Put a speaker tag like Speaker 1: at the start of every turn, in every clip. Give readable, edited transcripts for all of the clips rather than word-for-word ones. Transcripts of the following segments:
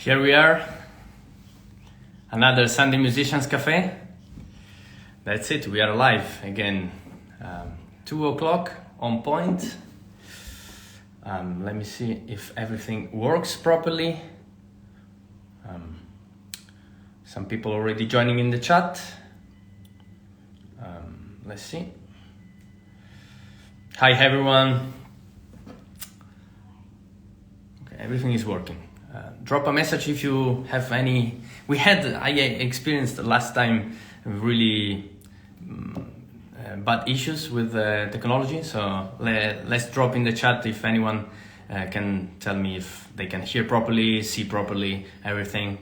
Speaker 1: Here we are, another Sunday Musicians Café. That's it, we are live again. 2 o'clock on point. Let me see if everything works properly. Some people already joining in the chat. Let's see. Hi everyone. Okay, everything is working. Drop a message if you have any. I experienced last time really bad issues with technology, so let's drop in the chat if anyone can tell me if they can hear properly, see properly, everything.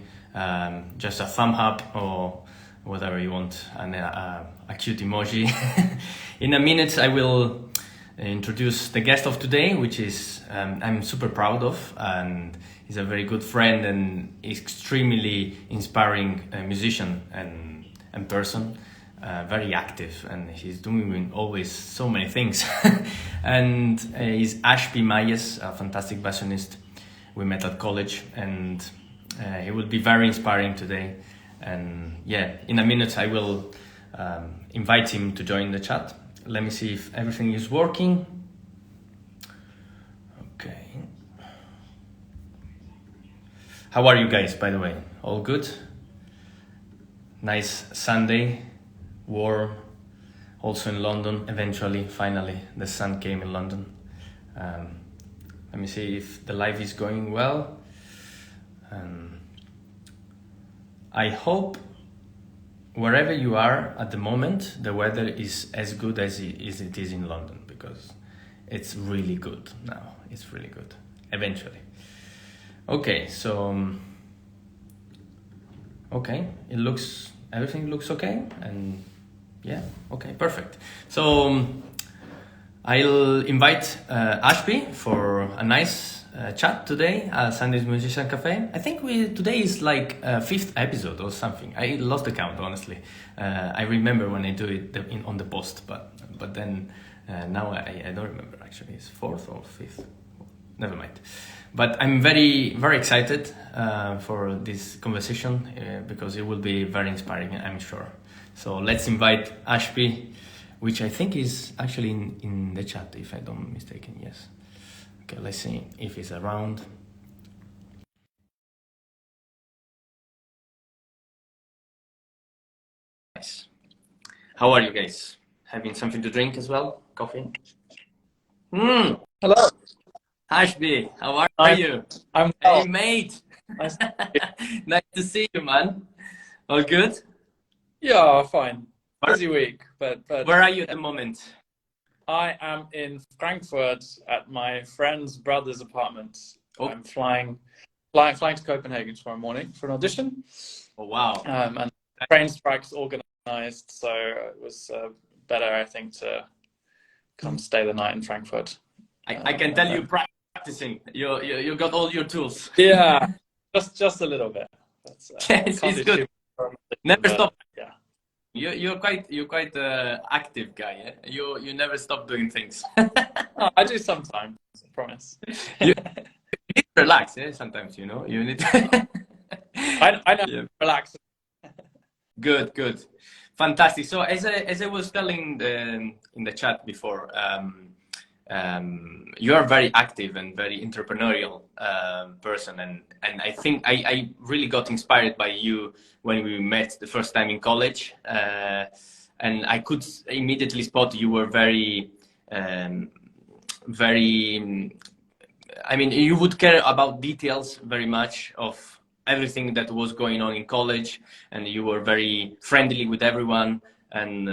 Speaker 1: Just a thumb up or whatever you want, and a cute emoji. In a minute I will introduce the guest of today, which is I'm super proud of, and he's a very good friend and extremely inspiring musician and person, very active, and he's doing always so many things. And he's Ashby, a fantastic bassonist we met at college, and he will be very inspiring today. And yeah, in a minute I will invite him to join the chat. Let me see if everything is working. Okay. How are you guys, by the way? All good? Nice Sunday, warm, also in London. Eventually, finally, the sun came in London. Let me see if the live is going well. I hope wherever you are at the moment, the weather is as good as it is in London, because it's really good now. It's really good, eventually. Okay, so, okay, everything looks okay, and yeah, okay, perfect. So I'll invite Ashby for a nice chat today at Sunday's Musician Cafe. I think today is like 5th episode or something. I lost the count, honestly. I remember when I do it on the post, but then now I don't remember actually. It's 4th or 5th. Never mind. But I'm very, very excited for this conversation because it will be very inspiring, I'm sure. So let's invite Ashby, which I think is actually in the chat, if I'm not mistaken. Yes. Okay, let's see if he's around. Nice. How are you guys? Having something to drink as well? Coffee?
Speaker 2: Hello.
Speaker 1: Ashby, how are you?
Speaker 2: I'm well.
Speaker 1: Hey, mate.
Speaker 2: Nice
Speaker 1: Nice to see you, man. All good?
Speaker 2: Yeah, fine. Busy week, but
Speaker 1: where are you at the moment?
Speaker 2: I am in Frankfurt at my friend's brother's apartment.
Speaker 1: Oh.
Speaker 2: I'm flying to Copenhagen tomorrow morning for an audition.
Speaker 1: Oh wow!
Speaker 2: And train strikes organized, so it was better, I think, to come stay the night in Frankfurt.
Speaker 1: I can tell you practicing. You got all your tools.
Speaker 2: Yeah, just a little bit.
Speaker 1: Yes, it's good. Never stop.
Speaker 2: Yeah.
Speaker 1: You're quite active guy. Yeah? You never stop doing things.
Speaker 2: Oh, I do sometimes, I promise.
Speaker 1: You need to relax. Yeah, sometimes you need.
Speaker 2: I know. Yeah. Relax.
Speaker 1: Good, fantastic. So as I was telling in the chat before, you are very active and very entrepreneurial person, and I think I really got inspired by you when we met the first time in college, and I could immediately spot you were very I mean, you would care about details very much of everything that was going on in college, and you were very friendly with everyone. And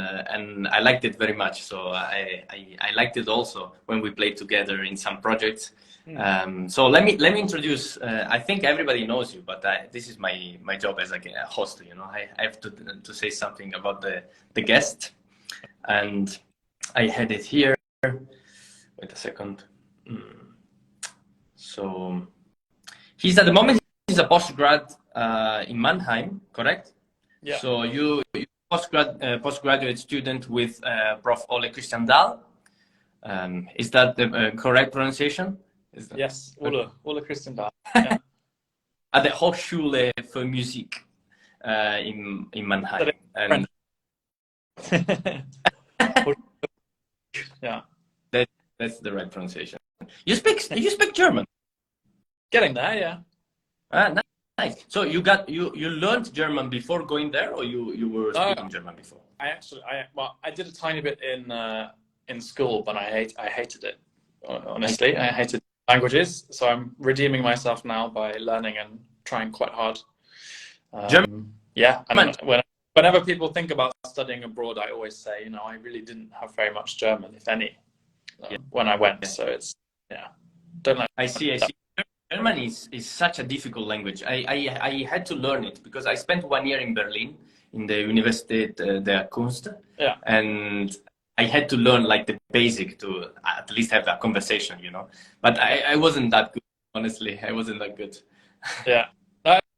Speaker 1: I liked it very much. So I liked it also when we played together in some projects. So let me introduce. I think everybody knows you, but this is my job as a host. I have to say something about the guest, and I had it here. Wait a second. So he's at the moment he's a postgrad in Mannheim, correct?
Speaker 2: Yeah.
Speaker 1: So you. Postgraduate student with Prof. Ole Christian Dahl. Is that the correct pronunciation?
Speaker 2: Yes, Ole Christian Dahl. Yeah.
Speaker 1: at the Hochschule für Musik in Mannheim. And
Speaker 2: yeah,
Speaker 1: that's the right pronunciation. You speak German?
Speaker 2: Getting there, yeah.
Speaker 1: Nice. So you learned German before going there, or you were speaking German before?
Speaker 2: I did a tiny bit in school, but I hated it. Honestly, I hated languages. So I'm redeeming myself now by learning and trying quite hard.
Speaker 1: German.
Speaker 2: Yeah, and whenever people think about studying abroad, I always say, I really didn't have very much German, if any, when I went. So it's don't like.
Speaker 1: I see. German is such a difficult language. I had to learn it because I spent 1 year in Berlin in the Universität der Kunst, and I had to learn like the basic to at least have a conversation, But I wasn't that good, honestly. I wasn't that good.
Speaker 2: Yeah,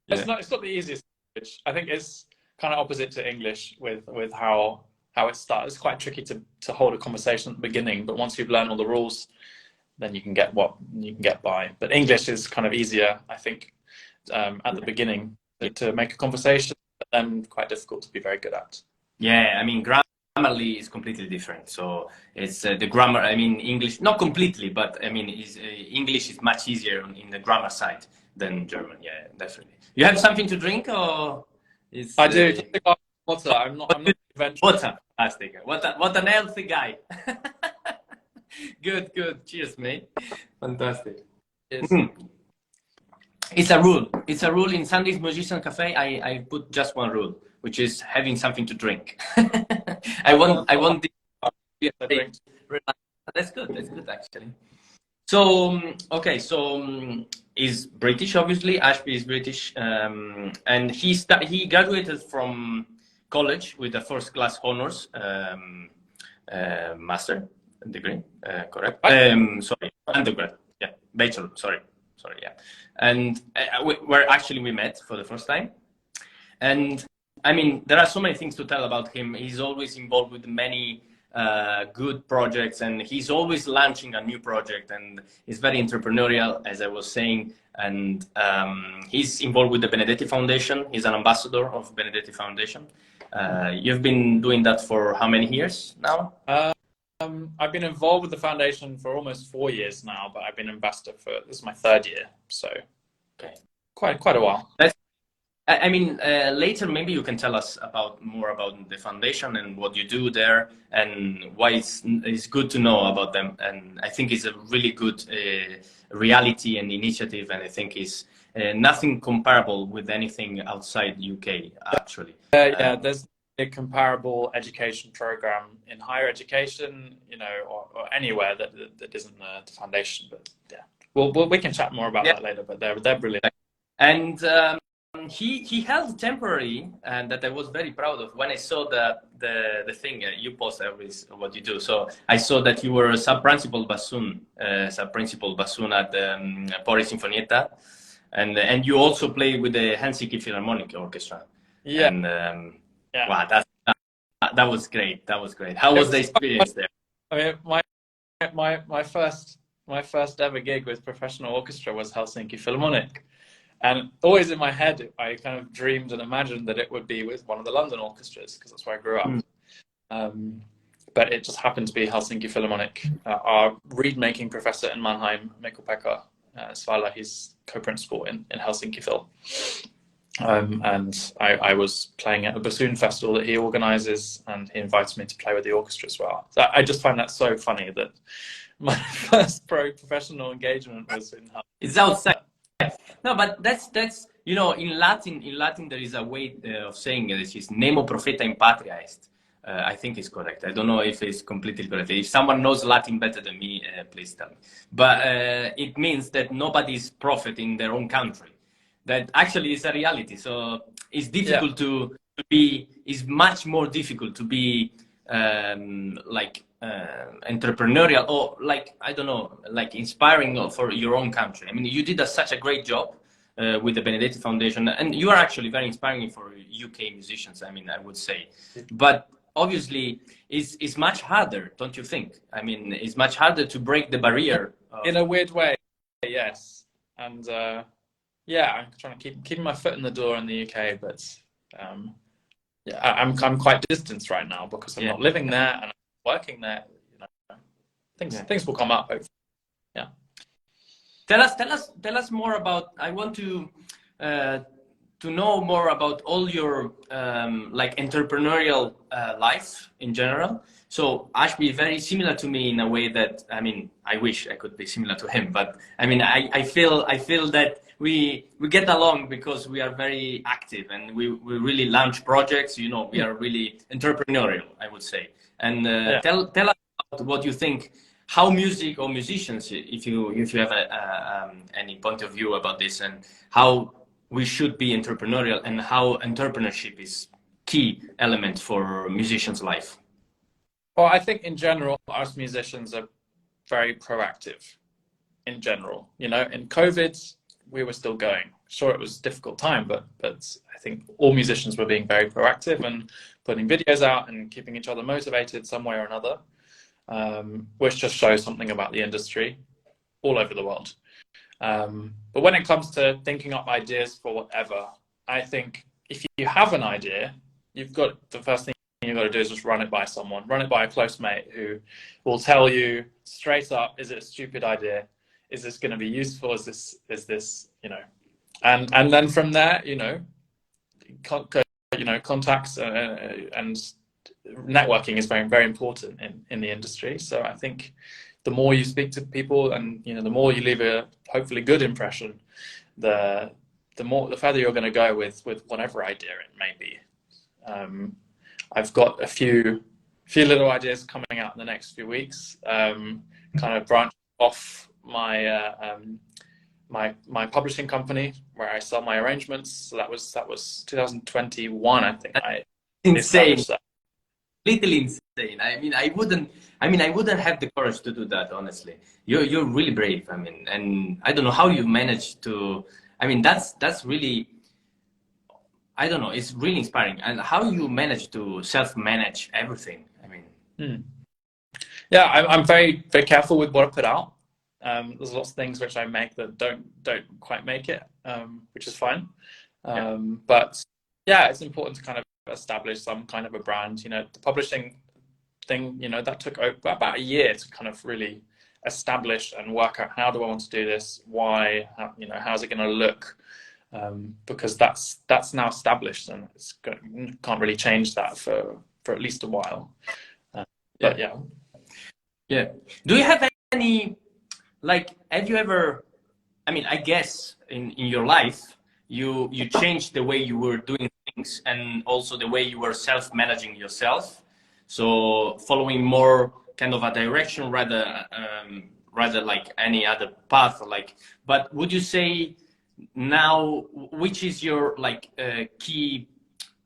Speaker 2: it's not the easiest language. I think it's kind of opposite to English with how it starts. It's quite tricky to hold a conversation at the beginning, but once you've learned all the rules, then you can get by. But English is kind of easier, I think, at the beginning to make a conversation, but then quite difficult to be very good at.
Speaker 1: Yeah, I mean, grammarly is completely different. So it's the grammar. I mean, English, not completely, but I mean, English is much easier in the grammar side than German. Yeah, definitely. You have something to drink, or is?
Speaker 2: I do. Just a glass of water. I'm not adventurous.
Speaker 1: Water, fantastic. What an healthy guy. Good. Cheers, mate. Fantastic.
Speaker 2: Yes.
Speaker 1: It's a rule. It's a rule in Sunday's Musicians Café. I put just one rule, which is having something to drink. I want That's good actually. So okay, so he's British, obviously. Ashby is British, and he graduated from college with a first-class honors master degree, correct? Sorry, undergrad. Yeah, bachelor. Sorry. Yeah, and we met for the first time, and I mean there are so many things to tell about him. He's always involved with many good projects, and he's always launching a new project, and he's very entrepreneurial, as I was saying, and he's involved with the Benedetti Foundation. He's an ambassador of Benedetti Foundation. You've been doing that for how many years now?
Speaker 2: I've been involved with the foundation for almost 4 years now, but I've been ambassador this is my 3rd year, so
Speaker 1: okay,
Speaker 2: quite a while.
Speaker 1: I mean, later maybe you can tell us more about the foundation and what you do there, and why it's good to know about them. And I think it's a really good reality and initiative, and I think it's nothing comparable with anything outside UK, actually.
Speaker 2: There's a comparable education program in higher education, or anywhere that isn't the foundation. But yeah, we can chat more about that later. But they're brilliant.
Speaker 1: And he held temporary, and that I was very proud of when I saw the thing you post always what you do. So I saw that you were a sub-principal bassoon at Pori Sinfonietta, and you also play with the Helsinki Philharmonic Orchestra.
Speaker 2: Yeah.
Speaker 1: And wow, that was great. That was great. How was the experience there?
Speaker 2: I mean, my first ever gig with professional orchestra was Helsinki Philharmonic. And always in my head, I kind of dreamed and imagined that it would be with one of the London orchestras, because that's where I grew up. But it just happened to be Helsinki Philharmonic. Our reed-making professor in Mannheim, Pekka Svala, he's co-principal in Helsinki Phil. And I was playing at a bassoon festival that he organizes, and he invited me to play with the orchestra as well. So I just find that so funny that my first professional engagement was in Helsinki.
Speaker 1: It's outside. No, but that's in Latin there is a way of saying this is nemo profeta in patria est. I think it's correct. I don't know if it's completely correct. If someone knows Latin better than me, please tell me. But it means that nobody's prophet in their own country. That actually is a reality. So it's difficult to be. It's much more difficult to be entrepreneurial, or I don't know, inspiring for your own country. I mean, you did such a great job with the Benedetti Foundation, and you are actually very inspiring for UK musicians. I mean, I would say, but obviously, it's much harder, don't you think? I mean, it's much harder to break the barrier.
Speaker 2: In a weird way, yes, and yeah, I'm trying to keeping my foot in the door in the UK, but yeah, I'm quite distanced right now because I'm
Speaker 1: Yeah,
Speaker 2: not living there and I'm working there. You know,
Speaker 1: yeah.
Speaker 2: things will come up, hopefully. Yeah.
Speaker 1: Tell us more about. I want uh, to know more about all your like entrepreneurial life in general. So Ashby is very similar to me in a way that, I mean, I wish I could be similar to him, but I mean, I feel that we get along because we are very active and we really launch projects. You know, we are really entrepreneurial, I would say. And
Speaker 2: Yeah.
Speaker 1: tell us about what you think, how music or musicians, if you have any point of view about this, and how we should be entrepreneurial, and how entrepreneurship is key element for musicians' life.
Speaker 2: Well, I think in general, us musicians are very proactive in general. You know, in COVID, we were still going. Sure, it was a difficult time, but I think all musicians were being very proactive and putting videos out and keeping each other motivated some way or another, which just shows something about the industry all over the world. But when it comes to thinking up ideas for whatever, I think if you have an idea, you've got the first thing you've got to do is just run it by someone, run it by a close mate who will tell you straight up, is it a stupid idea? Is this going to be useful? Is this, you know, and then from there, you know, contacts and networking is very, very important in the industry. So I think the more you speak to people and, you know, the more you leave a hopefully good impression, the further you're going to go with whatever idea it may be. I've got a few little ideas coming out in the next few weeks, kind of branch off my publishing company where I sell my arrangements. So that was 2021, I think. I
Speaker 1: Insane,
Speaker 2: established that.
Speaker 1: little insane. I wouldn't have the courage to do that, honestly. You're really brave. I mean, and I don't know how you managed to. I mean, that's really. I don't know. It's really inspiring. And how you manage to self-manage everything. I mean,
Speaker 2: Yeah, I'm very, very careful with what I put out. There's lots of things which I make that don't quite make it, which is fine.
Speaker 1: yeah,
Speaker 2: But yeah, it's important to kind of establish some kind of a brand. You know, the publishing thing, you know, that took about a year to kind of really establish and work out, how do I want to do this? Why? How, you know, how's it going to look? Because that's now established, and can't really change that for at least a while.
Speaker 1: yeah,
Speaker 2: But yeah.
Speaker 1: yeah. Do you have any, like, have you ever, I mean, I guess in your life, you changed the way you were doing things and also the way you were self-managing yourself. So following more kind of a direction rather like any other path, like, but would you say now, which is your like key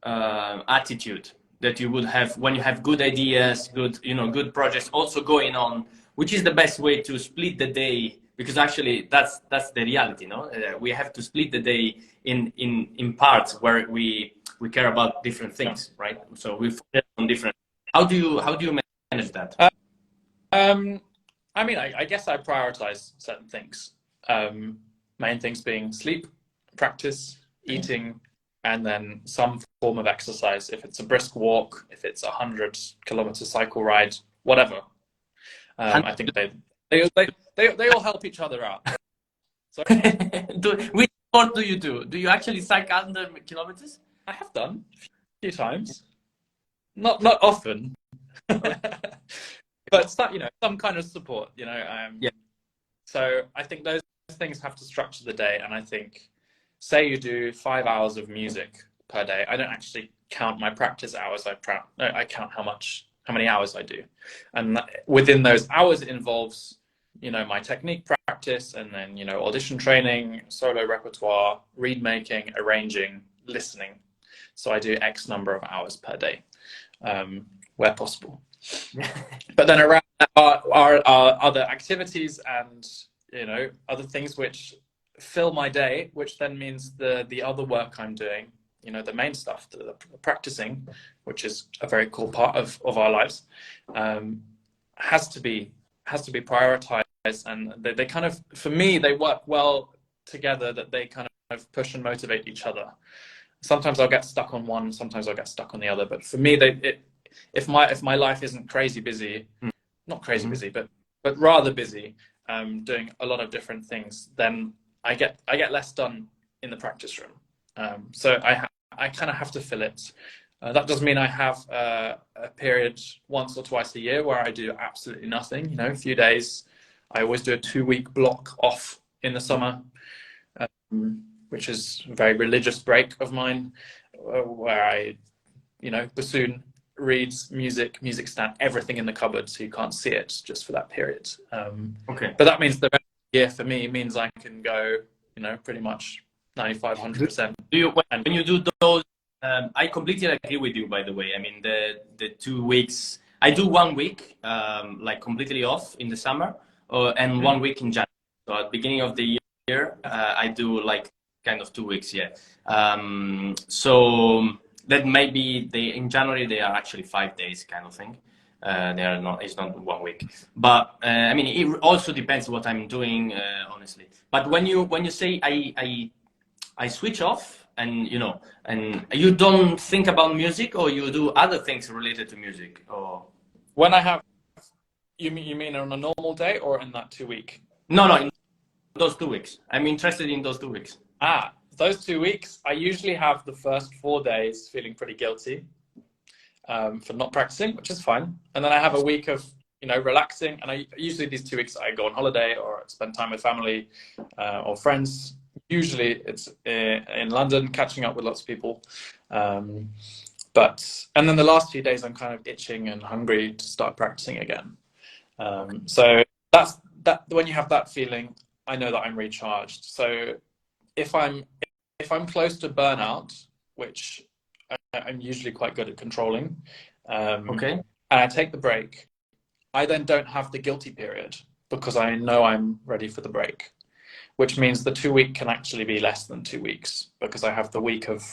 Speaker 1: attitude that you would have when you have good ideas, good, you know, good projects also going on? Which is the best way to split the day? Because actually, that's the reality, no? We have to split the day in parts where we care about different things, right? So we focus on different. How do you manage that?
Speaker 2: Um, I mean, I guess I prioritize certain things. Main things being sleep, practice, eating, and then some form of exercise. If it's a brisk walk, if it's a 100-kilometer cycle ride, whatever. I think they all help each other out. Sorry?
Speaker 1: Which sport do you do? Do you actually cycle 100 kilometers?
Speaker 2: I have done a few times, not often, but you know, some kind of support. You know,
Speaker 1: Yeah.
Speaker 2: so I think those things have to structure the day. And I think, say you do 5 hours of music per day. I don't actually count my practice hours. I count how many hours I do, and within those hours it involves, you know, my technique practice, and then, you know, audition training, solo repertoire, reed making, arranging, listening. So I do X number of hours per day, where possible. But then around that are other activities and, you know, other things which fill my day, which then means the other work I'm doing, you know, the main stuff, the practicing, which is a very cool part of our lives, has to be prioritized. And they kind of, for me, they work well together, that they kind of push and motivate each other. Sometimes I'll get stuck on one, sometimes I'll get stuck on the other. But for me, if my life isn't crazy busy, not crazy busy, but rather busy, doing a lot of different things, then I get less done in the practice room. So I kind of have to fill it. That does mean I have a period once or twice a year where I do absolutely nothing. You know, a few days. I always do a 2-week block off in the summer, which is a very religious break of mine, where I, you know, bassoon, reeds, music stand, everything in the cupboard, so you can't see it just for that period.
Speaker 1: Okay.
Speaker 2: But that means the rest of the year for me means I can go, you know, pretty much 95, 100%.
Speaker 1: Do you, when you do those, I completely agree with you, by the way. I mean, the 2 weeks, I do 1 week, like completely off in the summer, and 1 week in January. So at the beginning of the year, I do like kind of 2 weeks, yeah. So that maybe in January, they are actually 5 days kind of thing. They are not, it's not 1 week. But I mean, it also depends what I'm doing, honestly. But when you say I switch off, and you know, and you don't think about music, or you do other things related to music, or
Speaker 2: when I have, you mean on a normal day or in that 2 week?
Speaker 1: No, in those 2 weeks. I'm interested in those 2 weeks.
Speaker 2: Those 2 weeks, I usually have the first 4 days feeling pretty guilty for not practicing, which is fine. And then I have a week of, you know, relaxing. And usually these 2 weeks I go on holiday or spend time with family or friends. Usually it's in London, catching up with lots of people. And then the last few days I'm kind of itching and hungry to start practicing again. So that's that. When you have that feeling, I know that I'm recharged. So if I'm close to burnout, which I'm usually quite good at controlling,
Speaker 1: Okay.
Speaker 2: and I take the break, I then don't have the guilty period because I know I'm ready for the break, which means the 2 week can actually be less than 2 weeks because I have the week of,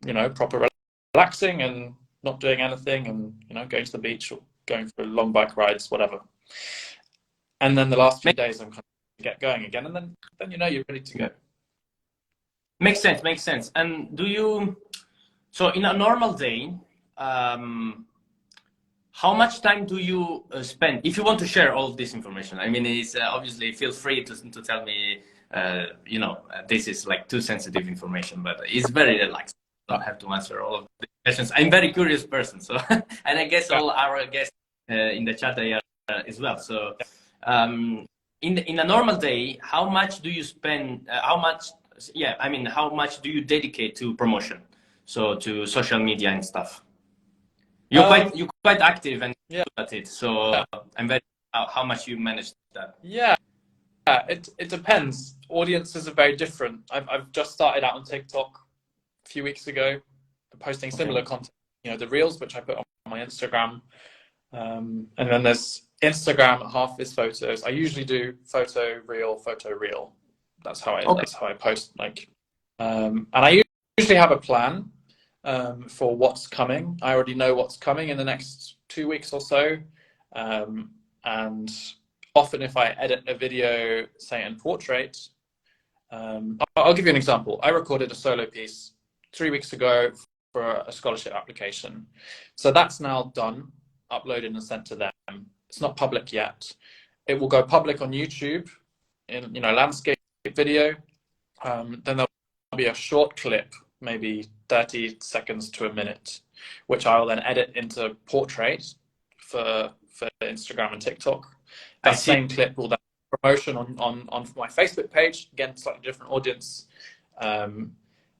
Speaker 2: you know, proper relaxing and not doing anything, and, you know, going to the beach or going for long bike rides, whatever. And then the last few days I'm kind of get going again, and then you know you're ready to go.
Speaker 1: Makes sense. And so in a normal day, how much time do you spend, if you want to share all of this information? I mean, it's obviously, feel free to tell me, you know, this is like too sensitive information, but it's very relaxed. So I have to answer all of the questions. I'm a very curious person, so and I guess all our guests in the chat are as well. So in a normal day, how much do you spend? How much do you dedicate to promotion? So to social media and stuff. You're quite active and good at it. So I'm very how much you manage that.
Speaker 2: Yeah, it depends. Audiences are very different. I've just started out on TikTok a few weeks ago, posting similar content. You know, the reels, which I put on my Instagram, and then there's Instagram. Half is photos. I usually do photo reel. That's how I post. Like, and I usually have a plan for what's coming. I already know what's coming in the next 2 weeks or so, and often if I edit a video, say in portrait, I'll give you an example. I recorded a solo piece 3 weeks ago for a scholarship application. So that's now done, uploaded and sent to them. It's not public yet. It will go public on YouTube in, you know, landscape video. Then there'll be a short clip, maybe 30 seconds to a minute, which I will then edit into portrait for Instagram and TikTok. That same clip will then promotion on my Facebook page, again, slightly different audience.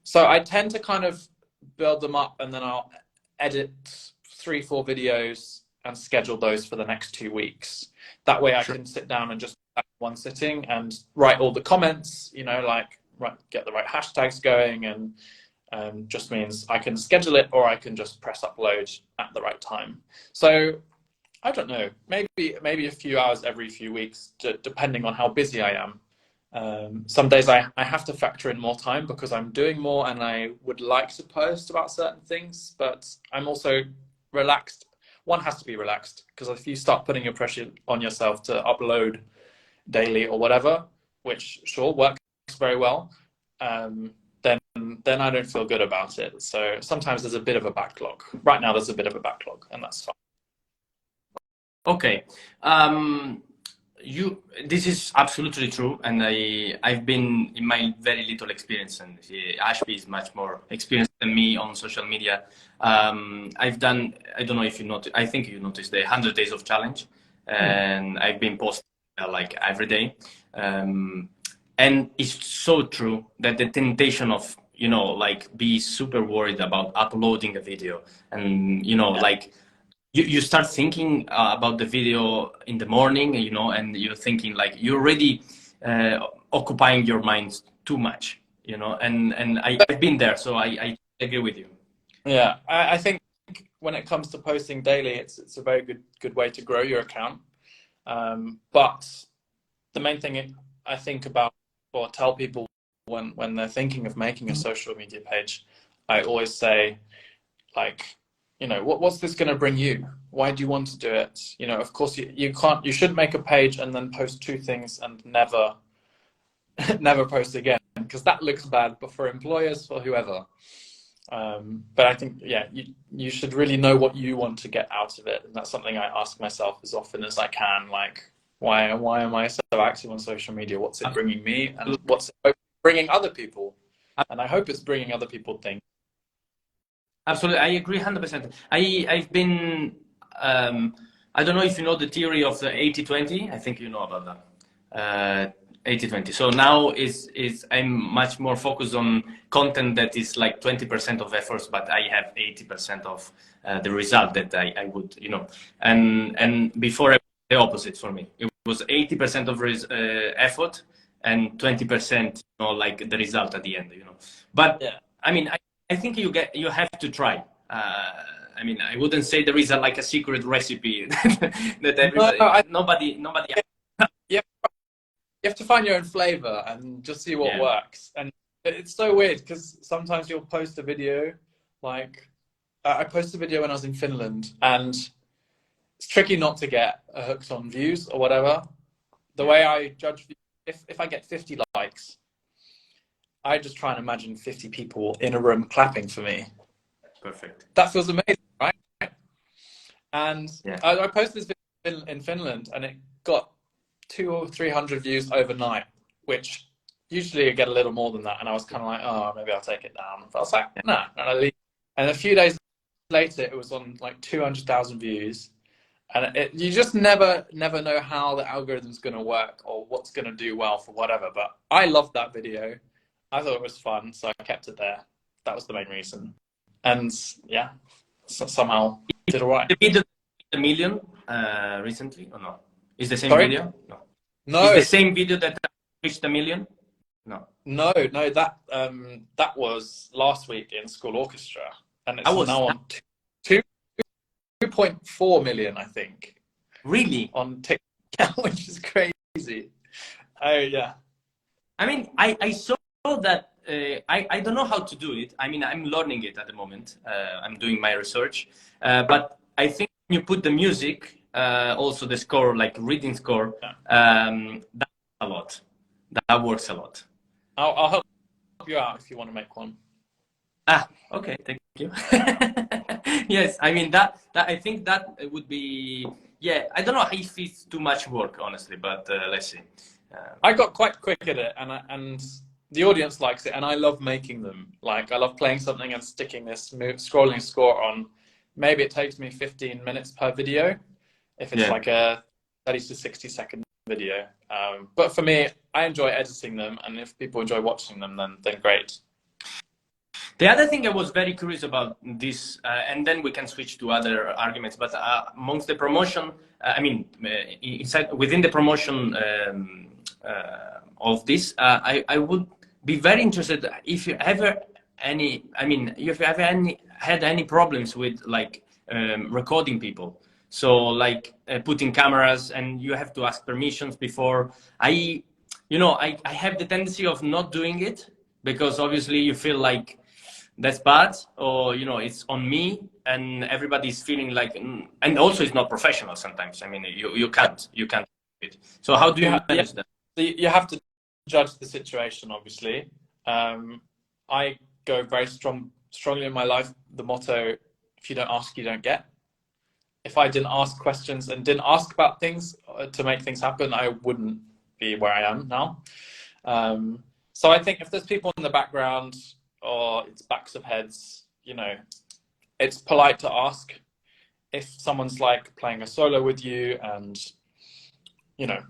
Speaker 2: So I tend to kind of build them up, and then I'll edit 3-4 videos and schedule those for the next 2 weeks. That way I can sit down and just one sitting and write all the comments, you know, like get the right hashtags going, and just means I can schedule it, or I can just press upload at the right time. So I don't know, maybe a few hours every few weeks, depending on how busy I am. Some days I have to factor in more time because I'm doing more and I would like to post about certain things, but I'm also relaxed. One has to be relaxed, because if you start putting your pressure on yourself to upload daily or whatever, which sure works very well, then I don't feel good about it. So sometimes there's a bit of a backlog. Right now there's a bit of a backlog, and that's fine.
Speaker 1: Okay. This is absolutely true, and I've been in my very little experience, and Ashby is much more experienced than me on social media. I've done, I don't know if you noticed, I think you noticed the 100 days of challenge, and I've been posting like every day. And it's so true that the temptation of, like be super worried about uploading a video and, like you start thinking about the video in the morning, and you're thinking like you're already occupying your mind too much, and I've been there, so I agree with you.
Speaker 2: Yeah, I think when it comes to posting daily, it's a very good way to grow your account. But the main thing I think about or tell people when they're thinking of making a social media page, I always say, like, what's this going to bring you? Why do you want to do it? Of course you should make a page and then post 2 things and never post again, because that looks bad, but for employers, for whoever. But I think, you should really know what you want to get out of it. And that's something I ask myself as often as I can, like, why am I so active on social media? What's it bringing me, and what's it bringing other people? And I hope it's bringing other people things.
Speaker 1: Absolutely, I agree 100%. I've been, I don't know if you know the theory of the 80-20. I think you know about that. 80-20. So now I'm much more focused on content that is like 20% of efforts, but I have 80% of the result that I would, and before the opposite for me. It was 80% of effort and 20%, like the result at the end, But yeah. I mean, I think you have to try. I mean, I wouldn't say there is like a secret recipe that everybody, nobody.
Speaker 2: Yeah, you have to find your own flavor and just see what works. And it's so weird because sometimes you'll post a video, like I posted a video when I was in Finland, and it's tricky not to get hooked on views or whatever. The way I judge, if I get 50 likes, I just try and imagine 50 people in a room clapping for me.
Speaker 1: Perfect.
Speaker 2: That feels amazing, right? And I posted this video in Finland, and it got 200 or 300 views overnight, which usually I get a little more than that. And I was kind of like, oh, maybe I'll take it down. But I was like, nah. And a few days later, it was on like 200,000 views. And you just never know how the algorithm's going to work or what's going to do well for whatever. But I loved that video. I thought it was fun, so I kept it there. That was the main reason. And yeah, somehow did all right.
Speaker 1: The video a million recently or no? Is the same video? No.
Speaker 2: No.
Speaker 1: Is the same video that reached a million? No.
Speaker 2: No. That was last week in school orchestra, and it's now on 2.4 million, I think.
Speaker 1: Really?
Speaker 2: On TikTok, which is crazy. Oh yeah.
Speaker 1: I mean, I saw that. I don't know how to do it. I mean, I'm learning it at the moment. I'm doing my research, but I think when you put the music, also the score, like reading score, that's a lot. That works a lot.
Speaker 2: I'll help you out if you want to make one.
Speaker 1: Okay, thank you. Yes, I mean that I think that would be, I don't know if it's too much work, honestly, but let's see.
Speaker 2: I got quite quick at it, and the audience likes it, and I love making them. Like, I love playing something and sticking this scrolling score on. Maybe it takes me 15 minutes per video, if it's like a 30 to 60 second video. But for me, I enjoy editing them, and if people enjoy watching them, then great.
Speaker 1: The other thing I was very curious about this, and then we can switch to other arguments, but amongst the promotion, I mean, within the promotion of this, I would be very interested if you ever had any problems with like recording people. So like putting cameras and you have to ask permissions before. I have the tendency of not doing it because obviously you feel like that's bad, or it's on me, and everybody's feeling like, and also it's not professional sometimes. I mean, you can't do it. So how do you manage that?
Speaker 2: You have to judge the situation, obviously. I go very strongly in my life, the motto, if you don't ask, you don't get. If I didn't ask questions and didn't ask about things to make things happen, I wouldn't be where I am now. So I think if there's people in the background or it's backs of heads, you know, it's polite to ask. If someone's like playing a solo with you and, you know,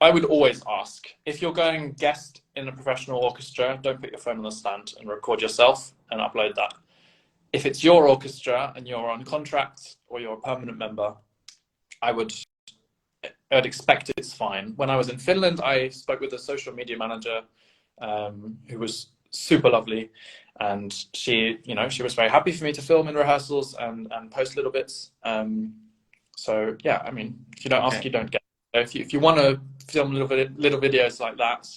Speaker 2: I would always ask. If you're going guest in a professional orchestra, don't put your phone on the stand and record yourself and upload that. If it's your orchestra and you're on contract or you're a permanent member, I'd expect it's fine. When I was in Finland, I spoke with a social media manager who was super lovely, and she was very happy for me to film in rehearsals and post little bits. So yeah, I mean, if you don't ask, you don't get. So if you want to film little videos like that,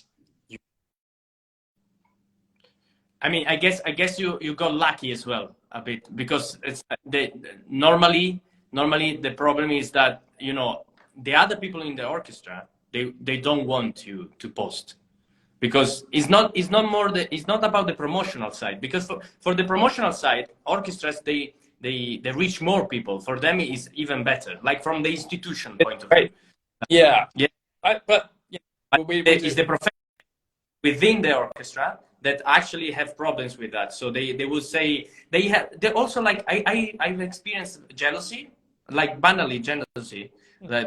Speaker 1: I mean, I guess you got lucky as well a bit, because it's normally the problem is that, you know, the other people in the orchestra, they don't want to post, because it's not about the promotional side, because for the promotional side, orchestras they reach more people. For them it's even better, like from the institution point of view.
Speaker 2: Yeah.
Speaker 1: It's the professional within the orchestra that actually have problems with that. So they will say they also, like, I've experienced jealousy, like banally jealousy,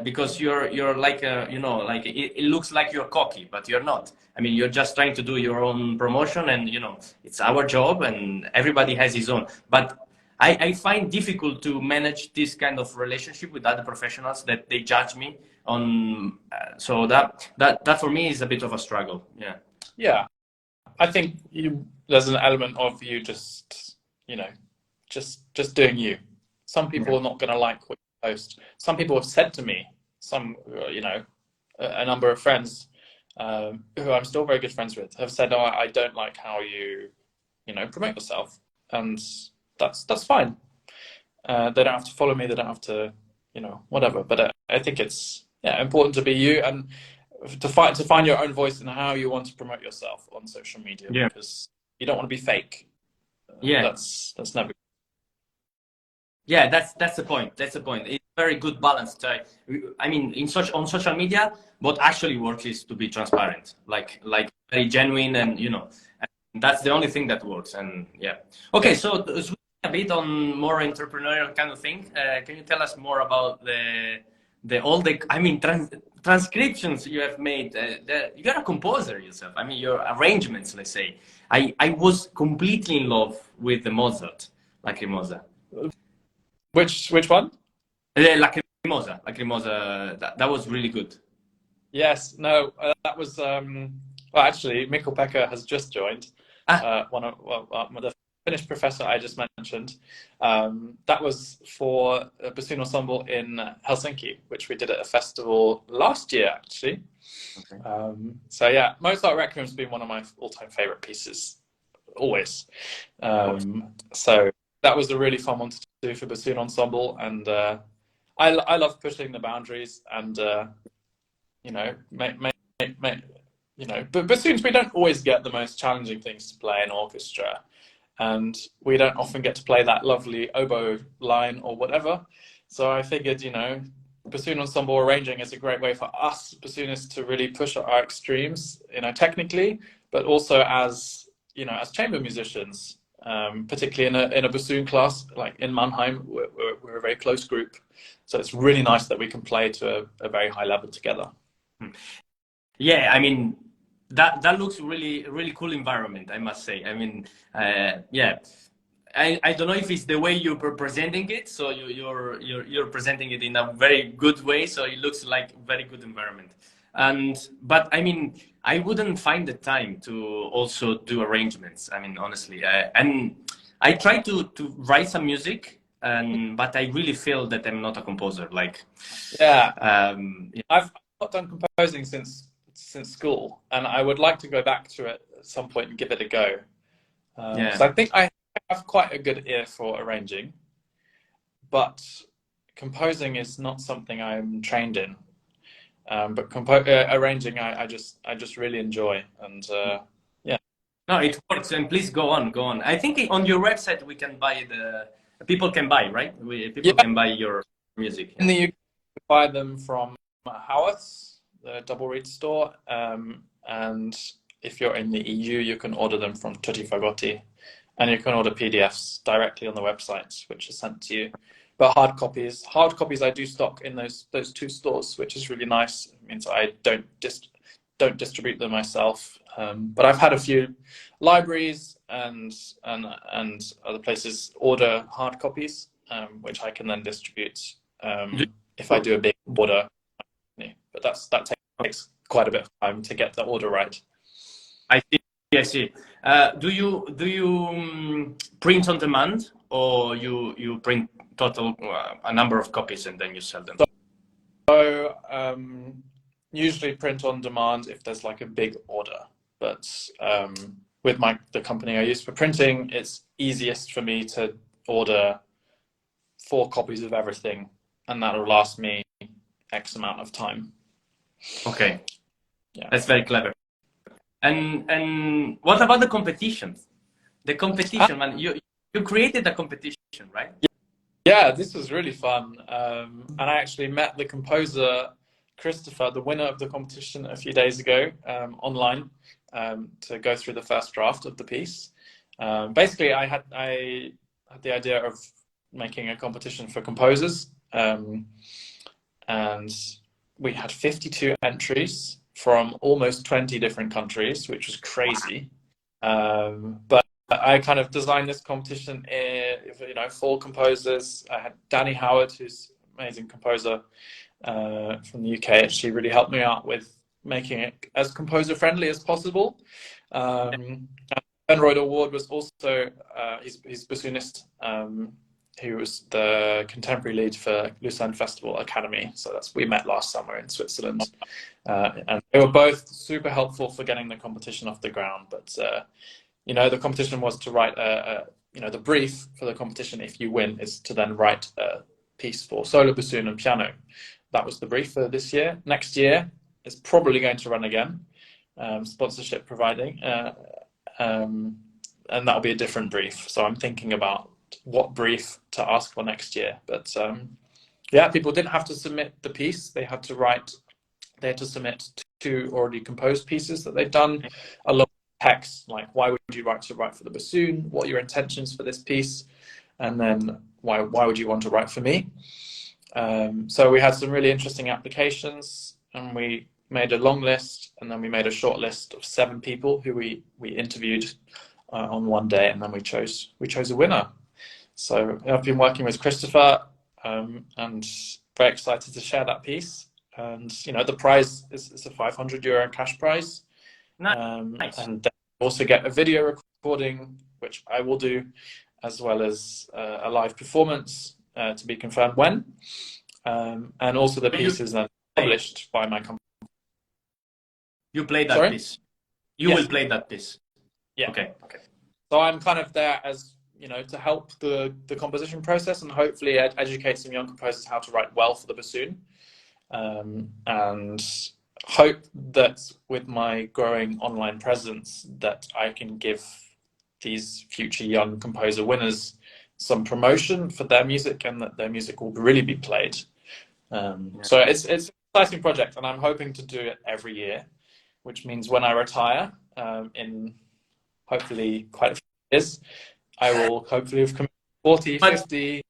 Speaker 1: because you're like you know, like it looks like you're cocky, but you're not. I mean, you're just trying to do your own promotion, and you know, it's our job, and everybody has his own. But I find difficult to manage this kind of relationship with other professionals, that they judge me on. So that for me is a bit of a struggle. Yeah.
Speaker 2: Yeah. I think there's an element of you just, you know, just doing you. Some people are not going to like what you post. Some people have said to me, you know, a number of friends who I'm still very good friends with have said, "Oh, I don't like how you know, promote yourself," and that's fine. They don't have to follow me. They don't have to, you know, whatever. But I think it's important to be you and to find your own voice in how you want to promote yourself on social media, because you don't want to be fake. That's never.
Speaker 1: Yeah, that's the point. That's the point. It's a very good balance. I mean, on social media, what actually works is to be transparent, like very genuine, and you know, and that's the only thing that works. And yeah. Okay, so switching a bit on more entrepreneurial kind of thing. Can you tell us more about all the transcriptions you have made? You're a composer yourself. I mean, your arrangements, let's say. I was completely in love with the Mozart, {𝐝𝐴𝐾𝐽}.
Speaker 2: Which one?
Speaker 1: {𝐝𝐴𝐾𝐽}. That was really good.
Speaker 2: Yes. No. That was. Well, actually, 𝐝𝐴𝐾 has just joined. One of the Finnish professor I just mentioned. That was for a bassoon ensemble in Helsinki, which we did at a festival last year, actually. Okay. So yeah, Mozart Requiem has been one of my all-time favorite pieces, always. So that was a really fun one to do for bassoon ensemble, and I love pushing the boundaries and you know, you know, but bassoons, we don't always get the most challenging things to play in orchestra, and we don't often get to play that lovely oboe line or whatever. So I figured, you know, bassoon ensemble arranging is a great way for us bassoonists to really push our extremes, you know, technically, but also as, you know, as chamber musicians, particularly in a bassoon class, like in Mannheim, we're a very close group. So it's really nice that we can play to a very high level together.
Speaker 1: Yeah, I mean, that looks really cool environment, I must say. I mean, yeah, I don't know if it's the way you're presenting it, so you're presenting it in a very good way, so it looks like very good environment. But I mean, I wouldn't find the time to also do arrangements. I mean, honestly, and I try to write some music, but I really feel that I'm not a composer. Like,
Speaker 2: I've not done composing since school, and I would like to go back to it at some point and give it a go. So I think I have quite a good ear for arranging, but composing is not something I'm trained in. But arranging, I just really enjoy, and
Speaker 1: No, it works. And please go on, go on. I think on your website we can buy people can buy, right? People
Speaker 2: Yeah,
Speaker 1: can buy your music.
Speaker 2: in
Speaker 1: Yeah.
Speaker 2: the UK, you buy them from Howards, the double reed store, and if you're in the EU, you can order them from Tutti Frutti, and you can order PDFs directly on the website, which are sent to you. But hard copies, I do stock in those two stores, which is really nice. It means I don't distribute them myself. But I've had a few libraries and other places order hard copies, which I can then distribute if I do a big order. But that takes quite a bit of time to get the order right.
Speaker 1: I see. I see. Do you print on demand, or you print total a number of copies and then you sell them?
Speaker 2: So usually print on demand if there's like a big order, but with the company I use for printing, it's easiest for me to order 4 copies of everything, and that'll last me X amount of time.
Speaker 1: Okay,
Speaker 2: yeah,
Speaker 1: that's very clever. And what about the competitions? The competition, man, you created a competition, right?
Speaker 2: Yeah, this was really fun. And I actually met the composer, Christopher, the winner of the competition a few days ago, online, to go through the first draft of the piece. Basically, I had the idea of making a competition for composers, and we had 52 entries from almost 20 different countries, which was crazy. But I kind of designed this competition, for composers. I had Danny Howard, who's an amazing composer from the UK. She really helped me out with making it as composer friendly as possible. Ben Royder Ward was also he's bassoonist. He was the contemporary lead for Lucerne Festival Academy. So we met last summer in Switzerland, and they were both super helpful for getting the competition off the ground. But the competition was to write the brief for the competition, if you win, is to then write a piece for solo bassoon and piano. That was the brief for this year. Next year, it's probably going to run again, sponsorship providing, and that'll be a different brief. So I'm thinking about what brief to ask for next year. But people didn't have to submit the piece. They had to submit 2 already composed pieces that they've done, along with text, like why would you write for the bassoon, what are your intentions for this piece, and then why would you want to write for me. So we had some really interesting applications, and we made a long list, and then we made a short list of 7 people who we interviewed on one day, and then we chose a winner. So I've been working with Christopher, and very excited to share that piece. And the prize is a €500 cash prize.
Speaker 1: Nice.
Speaker 2: And then also get a video recording, which I will do, as well as a live performance to be confirmed when. And also the piece is then published by my company.
Speaker 1: You play that
Speaker 2: Sorry?
Speaker 1: piece. You
Speaker 2: Yes.
Speaker 1: will play that piece.
Speaker 2: Yeah.
Speaker 1: Okay.
Speaker 2: So I'm kind of there as to help the composition process, and hopefully educate some young composers how to write well for the bassoon. And hope that with my growing online presence that I can give these future young composer winners some promotion for their music, and that their music will really be played. So it's an exciting project, and I'm hoping to do it every year, which means when I retire in hopefully quite a few years, I will hopefully have committed 40, 50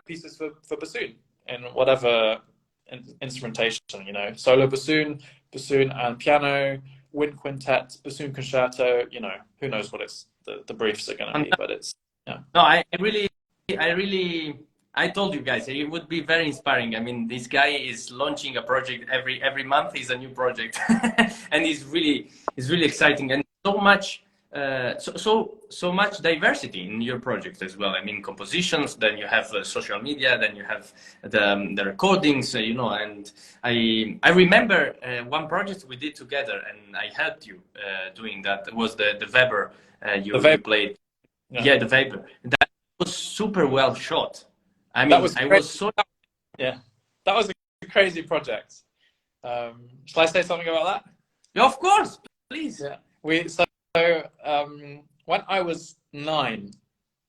Speaker 2: pieces for bassoon in whatever instrumentation, solo bassoon and piano, wind quintet, bassoon concerto, who knows what the briefs are going to be, but it's, yeah.
Speaker 1: No, I told you guys, it would be very inspiring. I mean, this guy is launching a project every month is a new project, and it's really exciting, and so much diversity in your project as well. I mean, compositions, then you have social media, then you have the recordings, and I remember one project we did together, and I helped you doing that. It was the Weber you played. Yeah, the Weber. That was super well shot. I mean, that
Speaker 2: was a crazy project. Shall I say something about that?
Speaker 1: Yeah, of course, please.
Speaker 2: Yeah. when I was 9,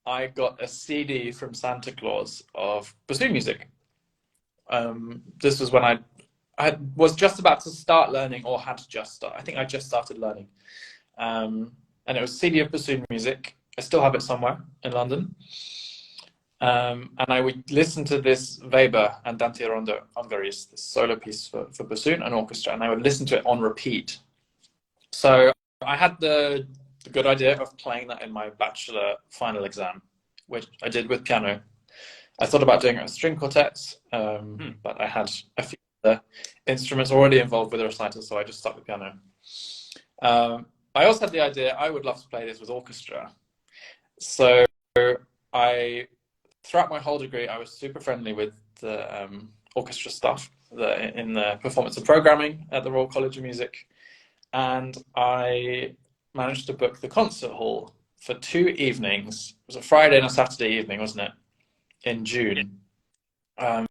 Speaker 2: I got a CD from Santa Claus of bassoon music. This was when I was just about to start learning, or had just started. I think I just started learning. And it was a CD of bassoon music. I still have it somewhere in London. And I would listen to this Weber Andante Rondo Ungaris, this solo piece for bassoon and orchestra, and I would listen to it on repeat. So I had the good idea of playing that in my bachelor final exam, which I did with piano. I thought about doing it with string quartets, but I had a few other instruments already involved with the recital, so I just stuck with piano. I also had the idea I would love to play this with orchestra. So throughout my whole degree, I was super friendly with the orchestra stuff in the performance and programming at the Royal College of Music. And I managed to book the concert hall for 2 evenings. It was a Friday and a Saturday evening, wasn't it? In June. And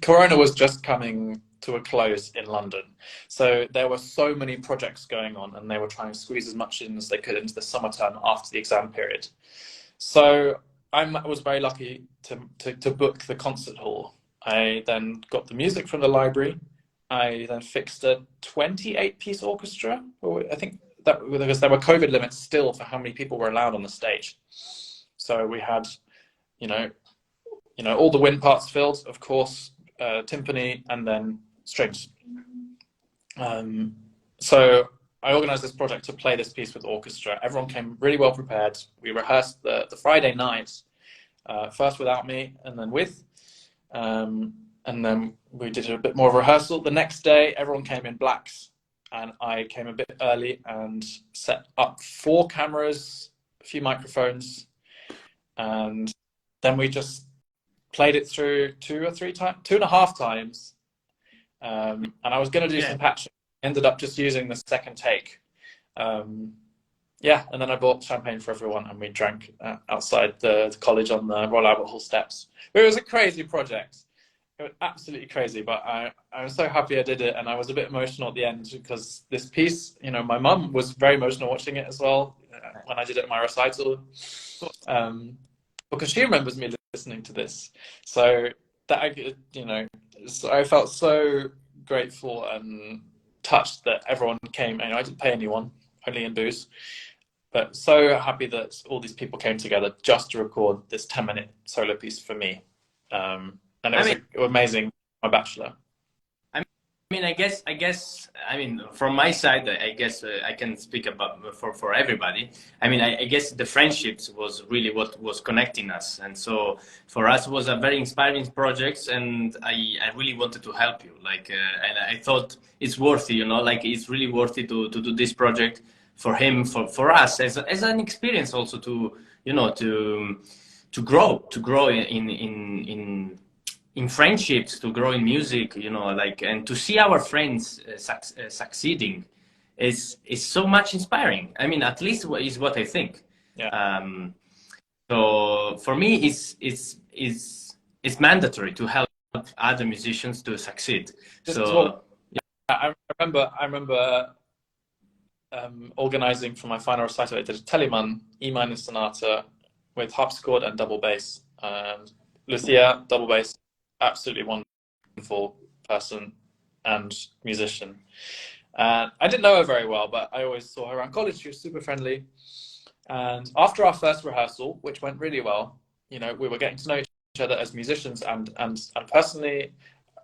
Speaker 2: Corona was just coming to a close in London. So there were so many projects going on, and they were trying to squeeze as much in as they could into the summer term after the exam period. So I was very lucky to book the concert hall. I then got the music from the library. I then fixed a 28-piece orchestra. I think that because there were COVID limits still for how many people were allowed on the stage. So we had, all the wind parts filled, of course, timpani, and then strings. So I organized this project to play this piece with orchestra. Everyone came really well prepared. We rehearsed the Friday night, first without me and then with. And then we did a bit more of a rehearsal. The next day, everyone came in blacks, and I came a bit early and set up 4 cameras, a few microphones, and then we just played it through 2.5 times. And I was going to do some patching. Ended up just using the second take. And then I bought champagne for everyone, and we drank outside the college on the Royal Albert Hall steps. It was a crazy project. It was absolutely crazy, but I was so happy I did it, and I was a bit emotional at the end because this piece, my mum was very emotional watching it as well when I did it at my recital, because she remembers me listening to this. So that I felt so grateful and touched that everyone came. I didn't pay anyone, only in booze, but so happy that all these people came together just to record this 10-minute solo piece for me. And it was amazing, my bachelor.
Speaker 1: I guess, from my side, I guess I can speak about for everybody. I guess the friendships was really what was connecting us. And so for us, it was a very inspiring project, and I really wanted to help you. And I thought it's worthy, it's really worthy to do this project for him, for us as an experience also to grow in friendships, to grow in music, and to see our friends succeeding is so much inspiring. At least is what I think.
Speaker 2: Yeah.
Speaker 1: So for me, it's mandatory to help other musicians to succeed.
Speaker 2: I remember organizing for my final recital. I did a Telemann E minor sonata with harpsichord and double bass, and Lucia double bass. Absolutely wonderful person and musician. I didn't know her very well, but I always saw her around college. She was super friendly. And after our first rehearsal, which went really well, we were getting to know each other as musicians, and personally,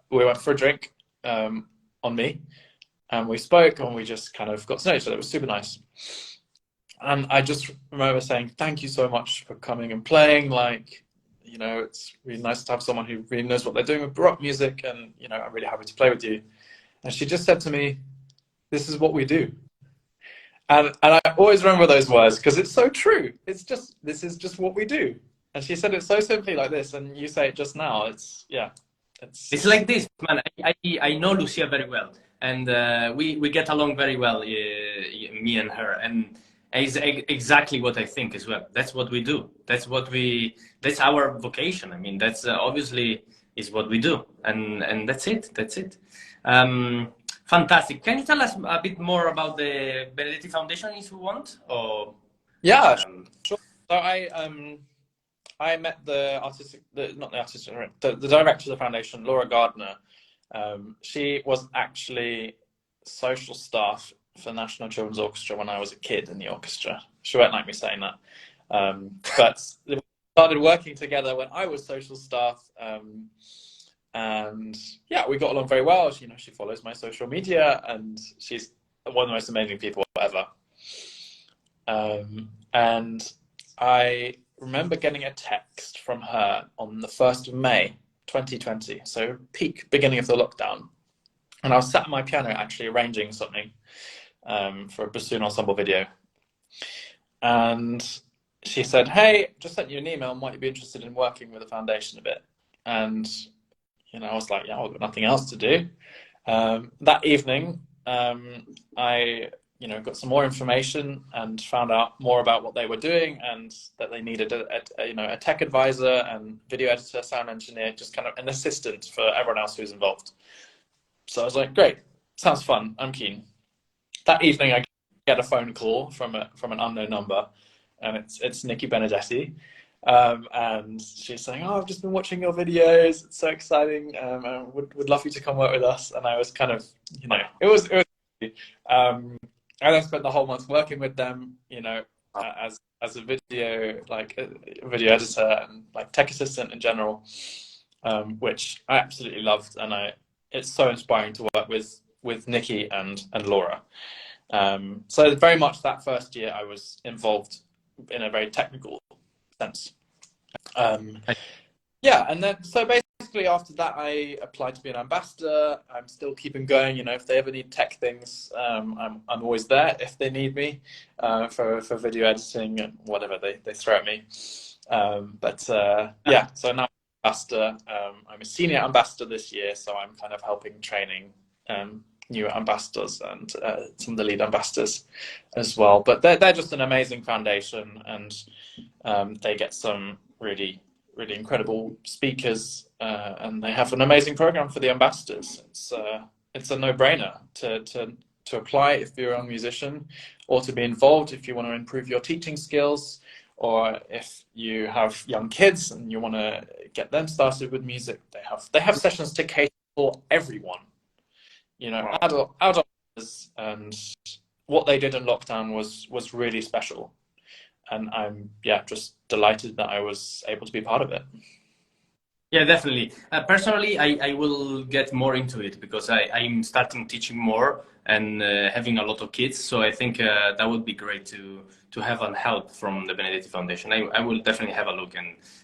Speaker 2: we went for a drink on me, and we spoke, and we just kind of got to know each other. It was super nice. And I just remember saying, thank you so much for coming and playing. It's really nice to have someone who really knows what they're doing with rock music, and I'm really happy to play with you. And she just said to me, this is what we do. And I always remember those words because it's so true. This is just what we do. And she said it so simply like this, and you say it just now. It's
Speaker 1: like this, man. I know Lucia very well, and we get along very well, me and her, and it's exactly what I think as well. That's what we do. That's our vocation. That's obviously is what we do, and that's it. Fantastic. Can you tell us a bit more about the Benedetti Foundation if you want? Or
Speaker 2: Yeah, sure. So I met the director of the foundation, Laura Gardner. She was actually social staff for National Children's Orchestra when I was a kid in the orchestra. She won't like me saying that. But we started working together when I was social staff. And yeah, we got along very well. She, she follows my social media, and she's one of the most amazing people ever. And I remember getting a text from her on the 1st of May, 2020, so beginning of the lockdown. And I was sat at my piano actually arranging something for a bassoon ensemble video. And she said, "Hey, just sent you an email, might you be interested in working with the foundation a bit?" And I was like, yeah, I've got nothing else to do. That evening, I got some more information and found out more about what they were doing, and that they needed a tech advisor and video editor, sound engineer, just kind of an assistant for everyone else who's involved. So I was like, great, sounds fun, I'm keen. That evening, I get a phone call from an unknown number, and it's Nikki Benedetti. And she's saying, "Oh, I've just been watching your videos. It's so exciting. Would love you to come work with us." And I was kind of, it was. And I spent the whole month working with them, as a video editor and like tech assistant in general, which I absolutely loved. And it's so inspiring to work with Nikki and Laura. So very much that first year I was involved in a very technical sense. Yeah, and then so basically after that I applied to be an ambassador. I'm still keeping going. If they ever need tech things, I'm always there if they need me for video editing and whatever they throw at me. Yeah, so now I'm an ambassador. I'm a senior ambassador this year, so I'm kind of helping training new ambassadors and some of the lead ambassadors as well. But they're just an amazing foundation, and they get some really, really incredible speakers, and they have an amazing program for the ambassadors. It's a no-brainer to apply if you're a young musician, or to be involved if you want to improve your teaching skills, or if you have young kids and you want to get them started with music. They have sessions to cater for everyone. Adults, and what they did in lockdown was really special, and I'm just delighted that I was able to be part of it.
Speaker 1: Yeah, definitely. Personally, I will get more into it because I'm starting teaching more and having a lot of kids. So I think that would be great to have a help from the Benedetti Foundation. I will definitely have a look,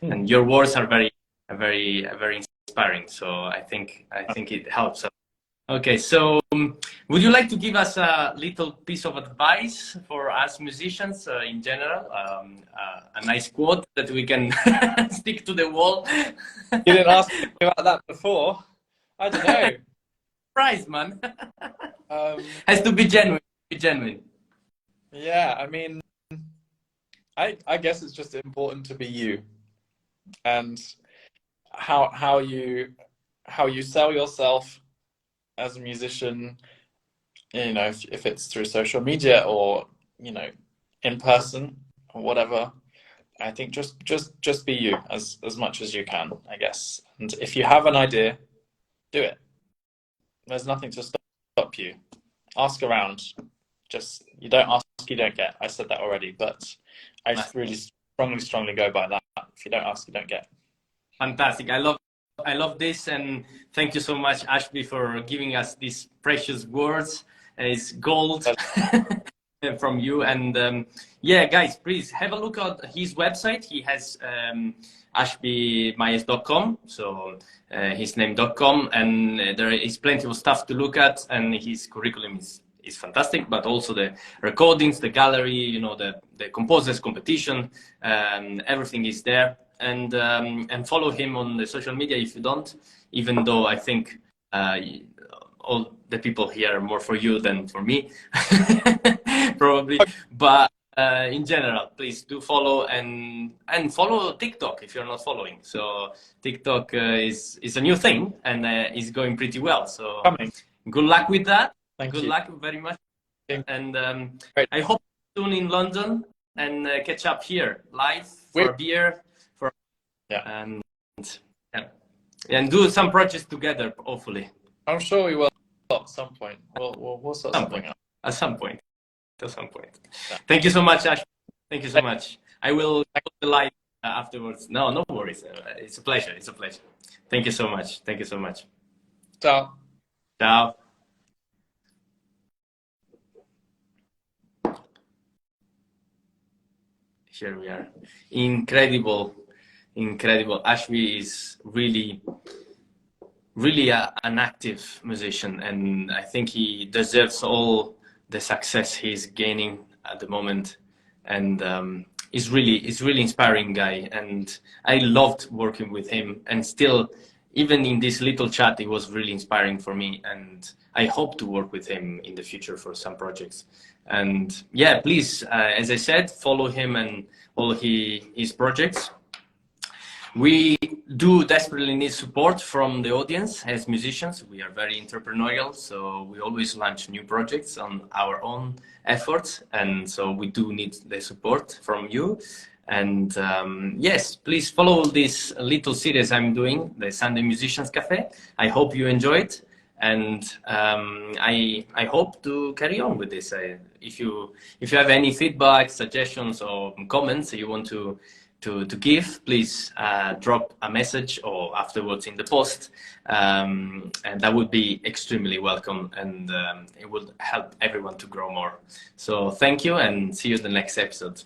Speaker 1: and your words are very, very, very inspiring. So I think it helps. Okay, so would you like to give us a little piece of advice for us musicians in general? A nice quote that we can stick to the wall?
Speaker 2: You didn't ask me about that before. I don't know.
Speaker 1: Surprise, man. Has to be genuine. Be genuine.
Speaker 2: Yeah, I mean, I guess it's just important to be you, and how you sell yourself as a musician, if it's through social media or in person or whatever. I think just be you as much as you can, I guess. And if you have an idea, do it. There's nothing to stop you. Ask around. You don't ask, you don't get. I said that already, but I just really strongly go by that. If you don't ask, you don't get.
Speaker 1: Fantastic. I love this, and thank you so much, Ashby, for giving us these precious words. It's gold from you. And yeah, guys, please have a look at his website. He has ashbymaes.com, so his name.com, and there is plenty of stuff to look at, and his curriculum is fantastic, but also the recordings, the gallery, the composers competition, everything is there. And follow him on the social media if you don't, even though I think all the people here are more for you than for me, probably. But in general, please do follow and follow TikTok if you're not following. So TikTok is a new thing, and is going pretty well. So
Speaker 2: Coming.
Speaker 1: good luck with that.
Speaker 2: Thank
Speaker 1: good
Speaker 2: you.
Speaker 1: luck very much. And
Speaker 2: Great.
Speaker 1: I hope soon in London and catch up here live for a beer. And do some projects together, hopefully.
Speaker 2: I'm sure we will at some point. We'll sort something out.
Speaker 1: At some point. Yeah. Thank you so much, Ash. Thank you so much. I will put the live afterwards. No worries. It's a pleasure. Thank you so much.
Speaker 2: Ciao.
Speaker 1: Ciao. Here we are. Incredible. Ashby is really an active musician, and I think he deserves all the success he's gaining at the moment. And he's really inspiring guy, and I loved working with him. And still, even in this little chat, it was really inspiring for me, and I hope to work with him in the future for some projects. And yeah, please, as I said, follow him and all his projects. We do desperately need support from the audience. As musicians, we are very entrepreneurial, so we always launch new projects on our own efforts, and so we do need the support from you. And yes, please follow this little series I'm doing, the Sunday Musicians Café. I hope you enjoy it, and I hope to carry on with this. If you have any feedback, suggestions, or comments you want to give, please drop a message or afterwards in the post, and that would be extremely welcome, and it would help everyone to grow more. So thank you, and see you in the next episode.